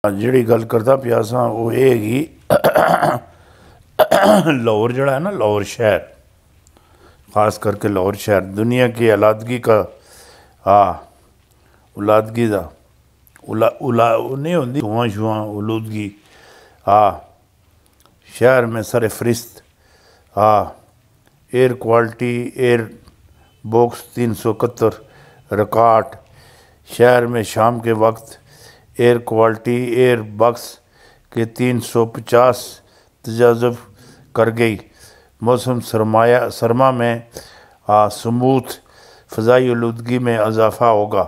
ਜਿਹੜੀ ਗੱਲ ਕਰਦਾ ਪਿਆ ਸਾਂ ਉਹ ਇਹ ਹੈਗੀ लाहौर जड़ा है ना, लाहौर शहर, ख़ास करके लाहौर शहर दुनिया की आलादगी का उलादगी का नहीं होती धुआं शुआं आलूदगी शहर में सर फरिस्त air quality air box 371 record शहर में शाम के वक्त एयर क्वालिटी एयर बॉक्स के 350 तजाज़ुब कर गई। मौसम सरमा में स्मूथ फ़ज़ाई आलूदगी में इजाफ़ा होगा।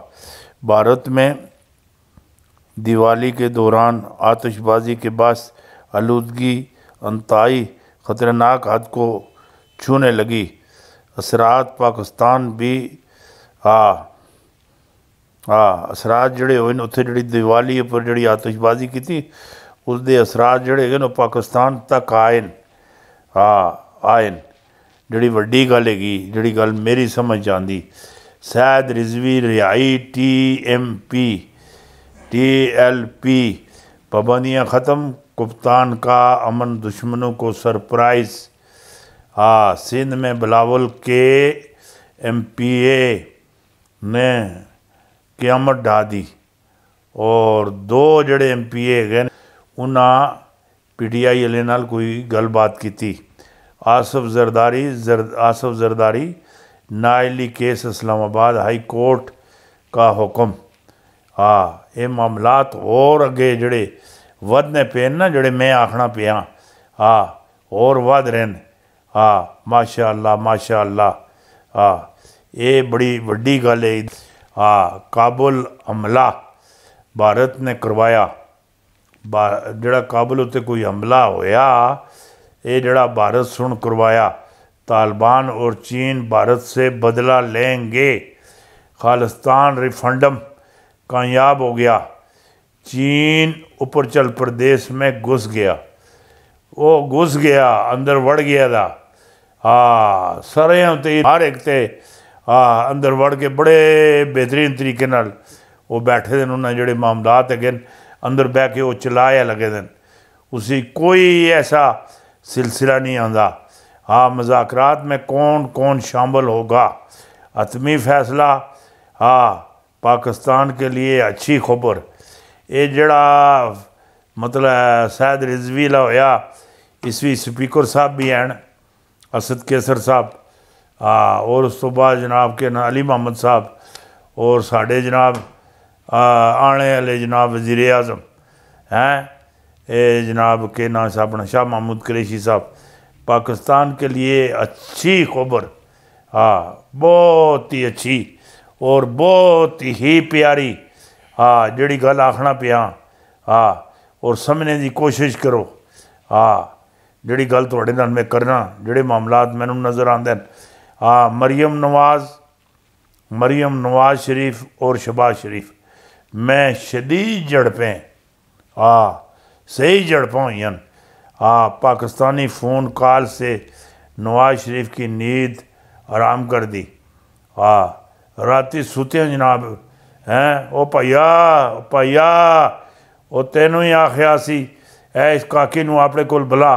भारत में दिवाली के दौरान आतिशबाज़ी के बाद आलूदगी अंतहाई ख़तरनाक हद को छूने लगी। असरात पाकिस्तान भी असरात जड़े होए उत्थे जी दिवाली पर जी आतिशबाज़ी की थी उसके असरात जड़े है पाकिस्तान तक आए जी वड्डी गल हैगी जी गल मेरी समझ आती। सैयद रिजवी रिहाई TLP पाबंदियाँ ख़त्म कप्तान का अमन दुश्मनों को सरप्राइज़। सिंध में बिलावल के MPA ने क़यामत ढा दी और दो जड़े MPA है उन्हें PTI वाले नाल कोई गलबात की थी। आसफ जरदारी नाइली केस इस्लामाबाद हाई कोर्ट का हुक्म। ये मामलात और अगे जड़े वधने पे ना जड़े मैं आखना पिया और वध रहे माशा अल्लाह ये बड़ी वड्डी गल है। काबुल हमला भारत ने करवाया जड़ा काबुल उत्ते कोई हमला होया ये जड़ा भारत सुन करवाया। तालिबान और चीन भारत से बदला लेंगे। खालिस्तान रिफंडम कामयाब हो गया। चीन उपरचल प्रदेश में घुस गया अंदर वड़ गया था सारे उत्ते हर एक ते अंदर वड़ के बड़े बेहतरीन तरीके नाल वो बैठे दिन उन्हें जोड़े मामलात है अंदर बह के वो चलाया लगे दिन उसी कोई ऐसा सिलसिला नहीं आता। मज़ाकरात में कौन कौन शामिल होगा हतमी फ़ैसला। पाकिस्तान के लिए अच्छी खबर ये जड़ा मतलब सैयद रिजवी ला होया इसवी स्पीकर साहब भी हैं असद कैसर साहब और उस तो बाद जनाब के ना अली मोहम्मद साहब और साढ़े जनाब आने वाले जनाब वज़ीर आज़म हैं ये जनाब के ना अपना शाह महमूद कुरैशी साहब। पाकिस्तान के लिए अच्छी खबर बहुत ही अच्छी और बहुत ही प्यारी जड़ी गल आखना पिया और समझने की कोशिश करो जड़ी गल तुहाडे नाल मैं करना जड़े मामलात मैनू नज़र आते हैं। मरियम नवाज शरीफ और शहबाज शरीफ में शदीद झड़पें सही झड़पां हुई। पाकिस्तानी फ़ोन कॉल से नवाज शरीफ की नींद आराम कर दी। राती सुत्या जनाब हैं ओ भाइया वो तेनों ही आख्या सी इस काकी नूं अपने कोल बुला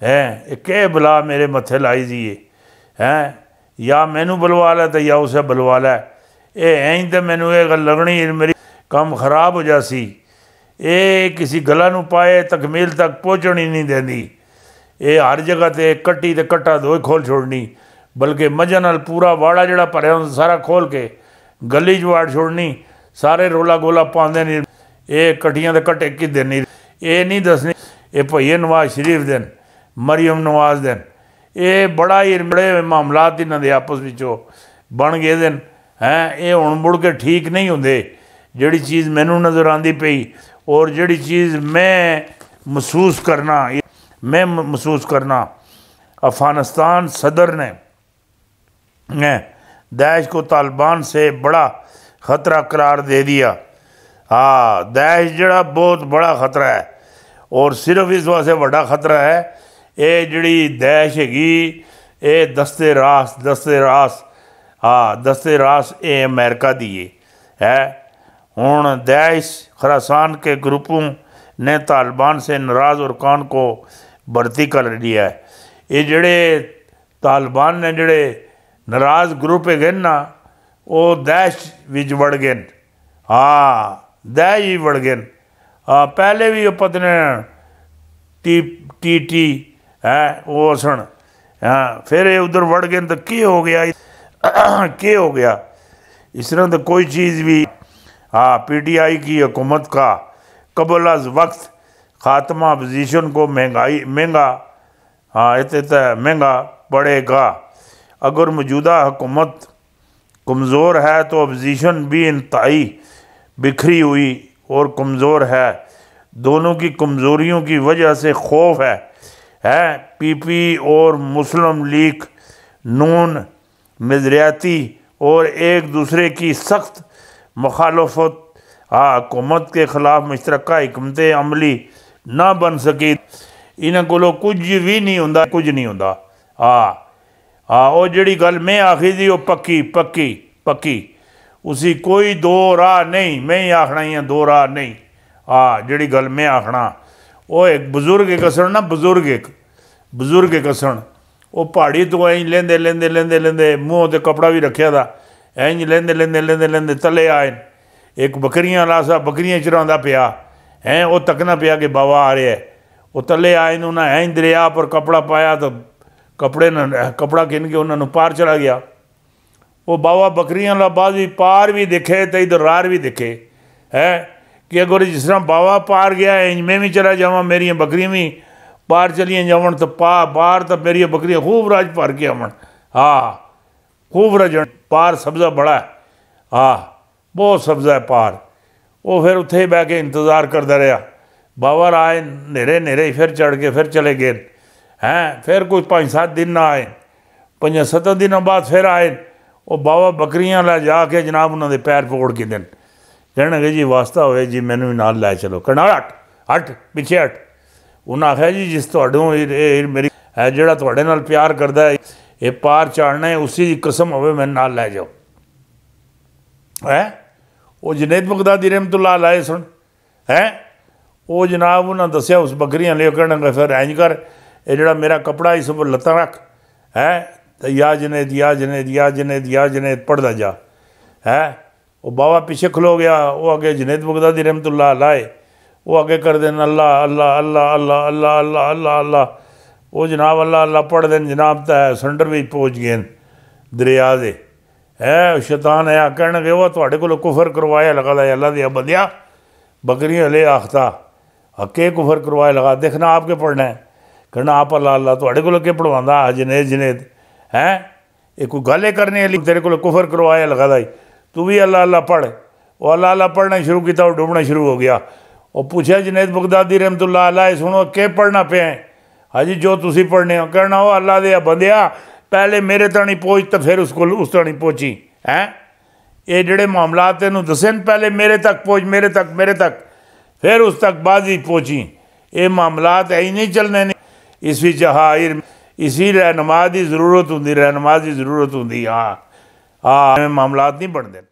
हैं के बुला मेरे मत्थे लाई दिए हैं या मैनू बुलवा लै तो या उसे बुलवा लै ऐं तो मैनू ये गल लगनी मेरी काम खराब हो जासी। ये किसी गला नूं पाए तकमील तक पहुँचनी नहीं देंदी ये हर जगह ते कट्टी ते कट्टा दो ही खोल छोड़नी बल्कि मज़े नाल पूरा वाड़ा जड़ा भरिया होंदा सारा खोल के गली च वाड़ छोड़नी सारे रोला गोला पाते नहीं ये कट्टियां ते कट्टे किदे नहीं ये नहीं दसनी ये भैया नवाज शरीफ दिन मरियम नवाज दिन ये बड़ा ही बड़े मामलात इन्हां दे आपस विचों बन गए दिन हैं ये हुण मुड़ के ठीक नहीं होंदे। जिहड़ी चीज़ मैनू नज़र आती पई और जिहड़ी चीज़ मैं महसूस करना अफ़गानिस्तान सदर ने दैश को तालिबान से बड़ा ख़तरा करार दे दिया। दैश जड़ा बहुत बड़ा ख़तरा है और सिर्फ इस वास्ते बड़ा ख़तरा है ये जिहड़ी दैश हैगी ये दस्ते रास ये अमेरिका दी है हुण दैश खरासान के ग्रुपों ने तालिबान से नाराज़ अरकान को भर्ती कर लिया है। ये जड़े तालिबान ने जड़े नाराज़ ग्रुप है ना वो दैश विच वड़ गए। हाँ दैश ही वड़ गए। हाँ पहले भी पता नहीं टी है वो सन। हाँ फिर ये उधर वड़ गए तो की हो गया की हो गया। इस तरह तो कोई चीज़ भी। हाँ PTI की हुकूमत का कबल अज वक्त ख़ात्मा अपोजिशन को महंगा हाँ महंगा पड़ेगा। अगर मौजूदा हुकूमत कमज़ोर है तो अपोजिशन भी इंतहाई बिखरी हुई और कमज़ोर है। दोनों की कमज़ोरियों की वजह से खौफ है PP और मुस्लिम लीग नून नज़रियाती और एक दूसरे की सख्त मुखालफत हुकूमत के ख़िलाफ़ मुश्तरका हिकमत अमली ना बन सकी। इन्हों को कुछ भी नहीं होंदा कुछ नहीं होंदा। हाँ वो जी गल मैं आखी थी वो पक्की पक्की पक्की उसी कोई दो राह नहीं। मैं ही आखना ही दो राह नहीं। हाँ जी गल मैं आखना वो एक बजुर्ग एक हसन ना बुजुर्ग एक हसन वो पहाड़ी तो इंज लेंदे लेंदे लेंदे लेंदे मूँह ते कपड़ा भी रखा था इंज लेंदे लेंदे लेंदे लेंदे तले आए। एक बकरियां लासा बकरियां चरांदा पिया हैं वो तकना पिया कि बाबा आ रहा है। वो तले आए उन्हें इंज दरिया पर कपड़ा पाया तो कपड़ा किन के उन्होंने पार चला गया। वो बाबा बकरियां ला बाद भी पार भी दिखे तो इधर रार भी दिखे है कि अगर जिस तरह बाबा पार गया इंज मैं भी चला जावा मेरिया बकरियां भी पार चलिए जावन तो पार तो मेरिया बकरियां खूब राज भर के आवन। हाँ खूब रजन पार सब्ज़ा बड़ा है। हाँ बहुत सब्ज़ा है पार। वो फिर उत्थे बह के इंतज़ार करता रहा। बाबा आए नेरे नेरे फिर चढ़ के फिर चले गए हैं। फिर कोई 5-7 दिन ना आए 5-7 दिनों बाद फिर आए। वो बाबा बकरियां ला जाके जनाब उन्होंने पैर पकड़ के दिन कहने जी वास्ता होए जी मैनू भी नाल लै चलो। कहना हट पिछे हट। उन्हें आख्या जी जिस तुहाडों मेरी है जिहड़ा तुहाडे नाल प्यार करदा है ये पार चाड़ना है उसी की कसम होवे मैनू नाल लै जाओ है। वो जुनैद बगदादी रहमतुल्लाह अलैह सुन है वो जनाब उन्हें दसिया उस बकरियां ले कहना फिर इंज कर ये जिहड़ा मेरा कपड़ा इस पर लत्तां रख है तो या जुनैद या जुनैद या जुनैद या जुनैद पढ़दा जा है। वो बाबा पीछे खलो गया। वो अगे जुनैद बगदादी रहमतुल्लाह अलैह वो अगे कर देन अल्लाह अल्लाह अल्लाह अल्लाह अल्लाह अल्लाह अल्लाह अल्लाह। वो जनाब अल्लाह अल्लाह पढ़ देन जनाब तो संडर भी पहुँच गए दरिया दे है। शैतान है कहने गए वो तुहाडे कोलों कुफर करवाया लगा अल्लाह दिया बंदिया बकरियां ले आखता हके कुफर करवाया लगा देखना आपके पढ़ना है। कहना आप अल्लाह अल्लाह तुहाडे कोलों के पढ़वांदा जुनैद जुनैद है ये कोई गल करने वाली तेरे को कुफर करवाया लगा तू भी अल्लाह अल्लाह पढ़। वो अल्लाह अल्लाह पढ़ना शुरू किया वो डूबना शुरू हो गया। वो पूछा जुनैद बगदादी रहमतुल्लाह अलैह सुनो के पढ़ना पे हैं। हाजी जो तुसी पढ़ने हो। कहना वो अल्लाह दिया बंदिया पहले मेरे ताणी पहुँच तो फिर उसको उस ताणी पहुँची हैं। ये जोड़े मामला तेनों दसे पहले मेरे तक पहुँच मेरे तक फिर उस तक बाद ही पहुँची। ये मामलात ऐ नहीं चलने ने इस विच हाँ इसी रहनुमा की जरूरत होंगी रहनुमा की जरूरत होंगी। हाँ मामलात नहीं बनते।